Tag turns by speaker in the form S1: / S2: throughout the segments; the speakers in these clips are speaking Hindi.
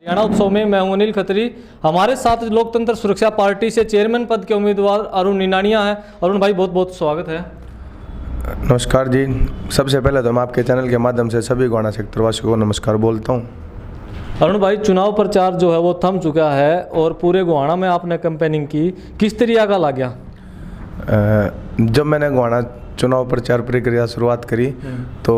S1: हरियाणा उत्सव में मैं हूं अनिल खत्री। हमारे साथ लोकतंत्र सुरक्षा पार्टी से चेयरमैन पद के उम्मीदवार अरुण निनानिया हैं। अरुण भाई, बहुत बहुत स्वागत है।
S2: नमस्कार जी। सबसे पहले तो मैं आपके चैनल के माध्यम से सभी गोहाना सेक्टर वासियों को नमस्कार बोलता हूं।
S1: अरुण भाई, चुनाव प्रचार जो है वो थम चुका है और पूरे गोहाना में आपने कैंपेनिंग की, किस तरीके का लग गया?
S2: जब मैंने गोहाना चुनाव प्रचार प्रक्रिया शुरुआत करी तो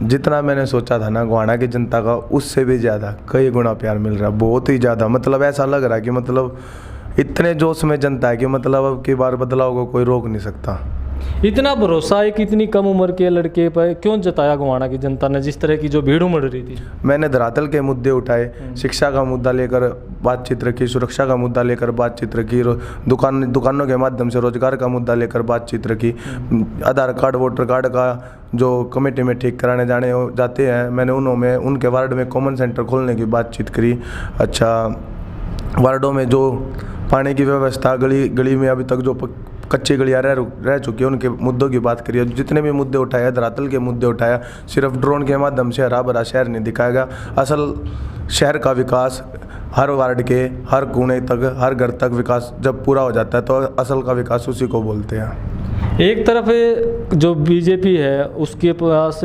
S2: जितना मैंने सोचा था ना गोहाना की जनता का, उससे भी ज़्यादा कई गुना प्यार मिल रहा है, बहुत ही ज़्यादा। मतलब ऐसा लग रहा है कि मतलब इतने जोश में जनता है कि मतलब अब की बार बदलाव को कोई रोक नहीं सकता।
S1: इतना भरोसा एक इतनी कम उम्र के लड़के पर क्यों जताया गोहाना की जनता ने, जिस तरह की जो भीड़ उमड़ रही थी?
S2: मैंने धरातल के मुद्दे उठाए, शिक्षा का मुद्दा लेकर बातचीत रखी, सुरक्षा का मुद्दा लेकर बातचीत रखी, दुकानों के माध्यम से रोजगार का मुद्दा लेकर बातचीत रखी, आधार कार्ड वोटर कार्ड का जो कमेटी में ठीक कराने जाते हैं, मैंने उनके वार्ड में कॉमन सेंटर खोलने की बातचीत करी। अच्छा, वार्डों में जो पानी की व्यवस्था, गली में अभी तक जो कच्ची गलियाँ रह चुकी है, उनके मुद्दों की बात करिए। जितने भी मुद्दे उठाए, धरातल के मुद्दे उठाया। सिर्फ ड्रोन के माध्यम से हरा भरा शहर नहीं दिखाएगा, असल शहर का विकास हर वार्ड के हर कोने तक, हर घर तक विकास जब पूरा हो जाता है तो असल का विकास उसी को बोलते हैं।
S1: एक तरफ जो बीजेपी है उसके पास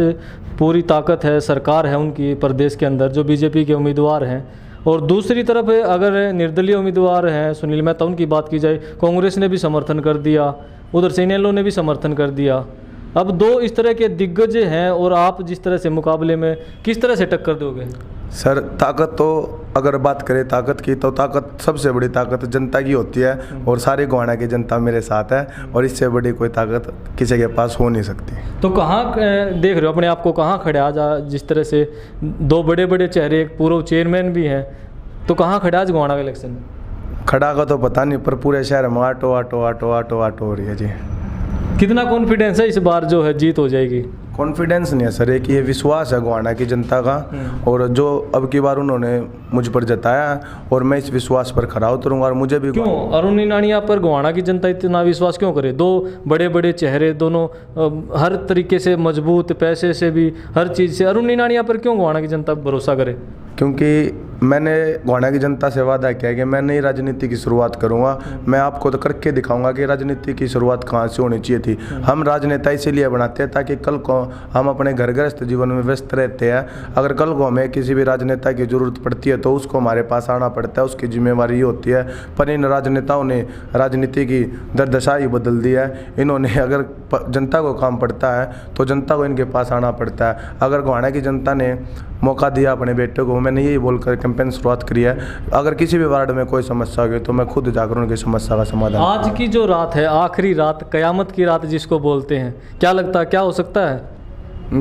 S1: पूरी ताकत है, सरकार है उनकी प्रदेश के अंदर जो बीजेपी के उम्मीदवार हैं, और दूसरी तरफ अगर निर्दलीय उम्मीदवार हैं सुनील मेहता, उनकी बात की जाए, कांग्रेस ने भी समर्थन कर दिया, उधर से इनेलो ने भी समर्थन कर दिया। अब दो इस तरह के दिग्गज हैं और आप जिस तरह से मुकाबले में किस तरह से टक्कर दोगे?
S2: सर, ताकत तो अगर बात करें ताकत की, तो ताकत सबसे बड़ी ताकत जनता की होती है और सारी गोहाना की जनता मेरे साथ है और इससे बड़ी कोई ताकत किसी के पास हो नहीं सकती।
S1: तो कहाँ देख रहे हो अपने आप को, कहाँ खड़े आज जिस तरह से दो बड़े बड़े चेहरे, एक पूर्व चेयरमैन भी हैं, तो कहाँ खड़े आज गोहाना के इलेक्शन में?
S2: खड़ा का तो पता नहीं, पर पूरे शहर में auto auto auto auto auto हो रही है जी।
S1: कितना कॉन्फिडेंस है इस बार जो है जीत हो जाएगी?
S2: कॉन्फिडेंस नहीं है सर, एक ये विश्वास है गोहाना की जनता का, और जो अब की बार उन्होंने मुझ पर जताया और मैं इस विश्वास पर खरा उतरूंगा। और मुझे भी
S1: क्यों अरुण निनानिया पर गोहाना की जनता इतना विश्वास क्यों करे? दो बड़े बड़े चेहरे, दोनों हर तरीके से मजबूत, पैसे से भी, हर चीज़ से, अरुण निनानिया पर क्यों गोहाना की जनता भरोसा करे?
S2: क्योंकि मैंने गोहाना की जनता से वादा किया है कि मैं नई राजनीति की शुरुआत करूंगा। मैं आपको तो करके दिखाऊंगा कि राजनीति की शुरुआत कहाँ से होनी चाहिए थी। हम राजनेता इसीलिए बनाते हैं ताकि कल को हम अपने घर गृहस्थ जीवन में व्यस्त रहते हैं। अगर कल को हमें किसी भी राजनेता की जरूरत पड़ती है तो उसको हमारे पास आना पड़ता है, उसकी जिम्मेवारी ये होती है। पर इन राजनेताओं ने राजनीति की दरदशा ही बदल दी है। इन्होंने अगर जनता को काम पड़ता है तो जनता को इनके पास आना पड़ता है। अगर गोहाना की जनता ने मौका दिया अपने बेटे को, मैंने यही बोलकर कैंपेन शुरुआत करी है, अगर किसी भी वार्ड में कोई समस्या होगी तो मैं खुद जाकर उनकी समस्या का समाधान।
S1: आज की जो रात है, आखिरी रात, कयामत की रात जिसको बोलते हैं, क्या लगता है क्या हो सकता है?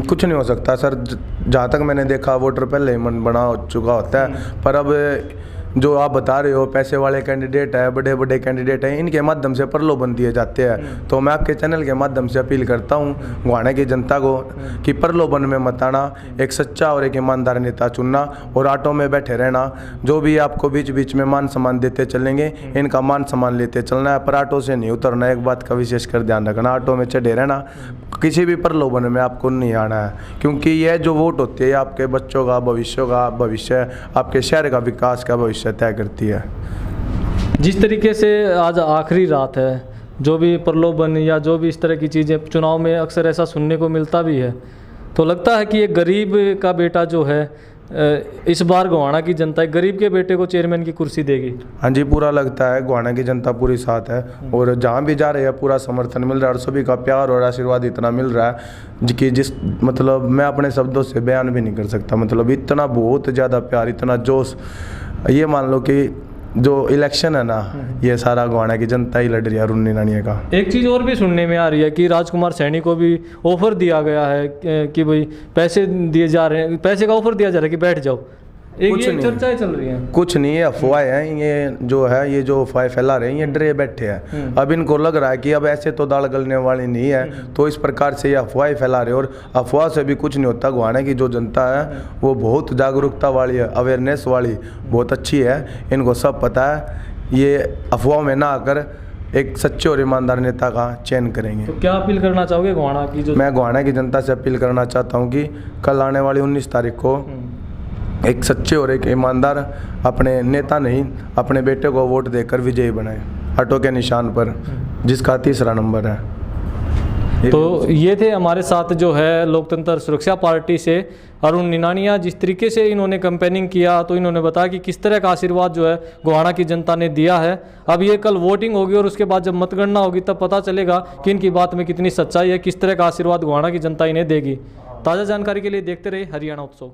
S2: कुछ नहीं हो सकता सर। जहाँ तक मैंने देखा वोटर पहले ही मन बना चुका होता है। पर अब जो आप बता रहे हो पैसे वाले कैंडिडेट है, बड़े बड़े कैंडिडेट हैं, इनके माध्यम से प्रलोभन दिए जाते हैं। तो मैं आपके चैनल के माध्यम से अपील करता हूँ गोहाना की जनता को कि प्रलोभन में मत आना, एक सच्चा और एक ईमानदार नेता चुनना और ऑटो में बैठे रहना। जो भी आपको बीच बीच में मान सम्मान देते चलेंगे, इनका मान सम्मान लेते चलना है, पर ऑटो से नहीं उतरना। एक बात का विशेष कर ध्यान रखना, ऑटो में चढ़े रहना, किसी भी प्रलोभन में आपको नहीं आना है। क्योंकि यह जो वोट होती है आपके बच्चों का भविष्य, आपके शहर का विकास का भविष्य तय करती है।
S1: जिस तरीके से आज आखिरी रात है, जो भी प्रलोभन या जो भी इस तरह की चीज़ें चुनाव में अक्सर ऐसा सुनने को मिलता भी है, तो लगता है कि एक गरीब का बेटा जो है, इस बार गोहाना की जनता एक गरीब के बेटे को चेयरमैन की कुर्सी देगी?
S2: हाँ जी, पूरा लगता है गोहाना की जनता पूरी साथ है और जहाँ भी जा रहे हैं पूरा समर्थन मिल रहा है और सभी का प्यार और आशीर्वाद इतना मिल रहा है कि जिस मतलब मैं अपने शब्दों से बयान भी नहीं कर सकता। मतलब इतना बहुत ज़्यादा प्यार, इतना जोश। ये मान लो कि जो इलेक्शन है ना, ये सारा गोहाना की जनता ही लड़ रही है अरुण निनानिया का। एक
S1: चीज़ और भी सुनने में आ रही है कि राजकुमार सैनी को भी ऑफर दिया गया है कि भाई पैसे दिए जा रहे हैं, पैसे का ऑफर दिया जा रहा है कि बैठ जाओ। एक चर्चाएं चल रही हैं।
S2: कुछ नहीं है, अफवाह है। ये जो अफवाह फैला रहे हैं, ये डरे बैठे हैं। अब इनको लग रहा है कि अब ऐसे तो दाल गलने वाली नहीं है, तो इस प्रकार से ये अफवाह फैला रहे हैं। और अफवाह से भी कुछ नहीं होता। गोहाना की जो जनता है वो बहुत जागरूकता वाली है, अवेयरनेस वाली, बहुत अच्छी है। इनको सब पता है। ये अफवाह में ना आकर एक सच्चे और ईमानदार नेता का चयन करेंगे।
S1: तो क्या अपील करना चाहोगे गोहाना की?
S2: मैं गोहाना की जनता से अपील करना चाहता हूँ कि कल आने वाली 19 तारीख को एक सच्चे और एक ईमानदार अपने नेता नहीं, अपने बेटे को वोट देकर विजयी बनाए ऑटो के निशान पर, जिसका 3रा नंबर है।
S1: तो ये थे हमारे साथ जो है लोकतंत्र सुरक्षा पार्टी से अरुण निनानिया। जिस तरीके से इन्होंने कैंपेनिंग किया तो इन्होंने बताया कि किस तरह का आशीर्वाद जो है गोहाना की जनता ने दिया है। अब ये कल वोटिंग होगी और उसके बाद जब मतगणना होगी तब पता चलेगा कि इनकी बात में कितनी सच्चाई है, किस तरह का आशीर्वाद गोहाना की जनता इन्हें देगी। ताज़ा जानकारी के लिए देखते रहिए हरियाणा उत्सव।